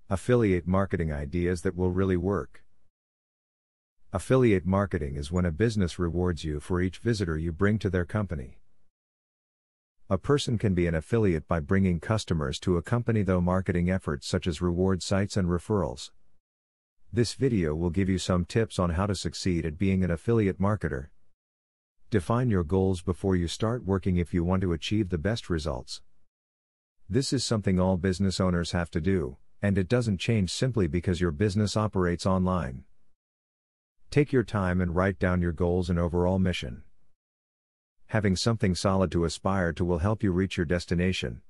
Affiliate marketing ideas that will really work. Affiliate marketing is when a business rewards you for each visitor you bring to their company. A person can be an affiliate by bringing customers to a company through marketing efforts such as reward sites and referrals. This video will give you some tips on how to succeed at being an affiliate marketer. Define your goals before you start working if you want to achieve the best results. This is something all business owners have to do, and it doesn't change simply because your business operates online. Take your time and write down your goals and overall mission. Having something solid to aspire to will help you reach your destination.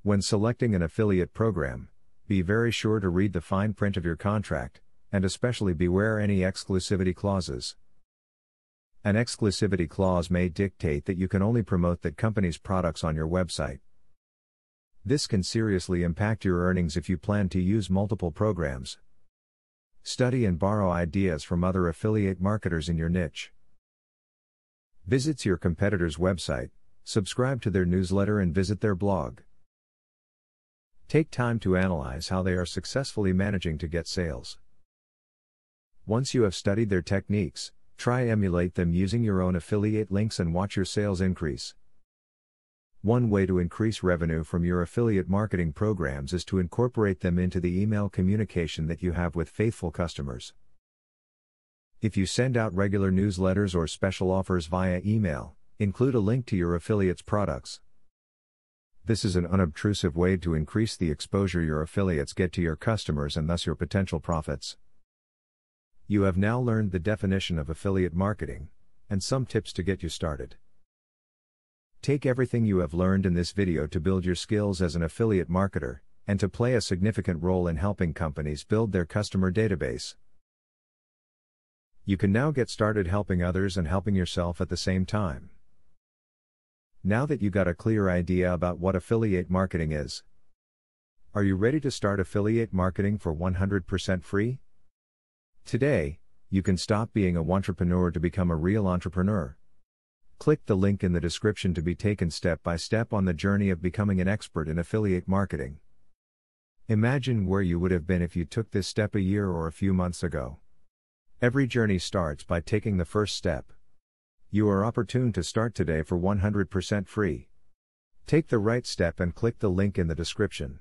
When selecting an affiliate program, be very sure to read the fine print of your contract, and especially beware any exclusivity clauses. An exclusivity clause may dictate that you can only promote that company's products on your website. This can seriously impact your earnings if you plan to use multiple programs. Study and borrow ideas from other affiliate marketers in your niche. Visit your competitor's website, subscribe to their newsletter and visit their blog. Take time to analyze how they are successfully managing to get sales. Once you have studied their techniques, try emulate them using your own affiliate links and watch your sales increase. One way to increase revenue from your affiliate marketing programs is to incorporate them into the email communication that you have with faithful customers. If you send out regular newsletters or special offers via email, include a link to your affiliate's products. This is an unobtrusive way to increase the exposure your affiliates get to your customers and thus your potential profits. You have now learned the definition of affiliate marketing, and some tips to get you started. Take everything you have learned in this video to build your skills as an affiliate marketer, and to play a significant role in helping companies build their customer database. You can now get started helping others and helping yourself at the same time. Now that you got a clear idea about what affiliate marketing is, are you ready to start affiliate marketing for 100% free? Today, you can stop being a wantrepreneur to become a real entrepreneur. Click the link in the description to be taken step by step on the journey of becoming an expert in affiliate marketing. Imagine where you would have been if you took this step a year or a few months ago. Every journey starts by taking the first step. You are opportune to start today for 100% free. Take the right step and click the link in the description.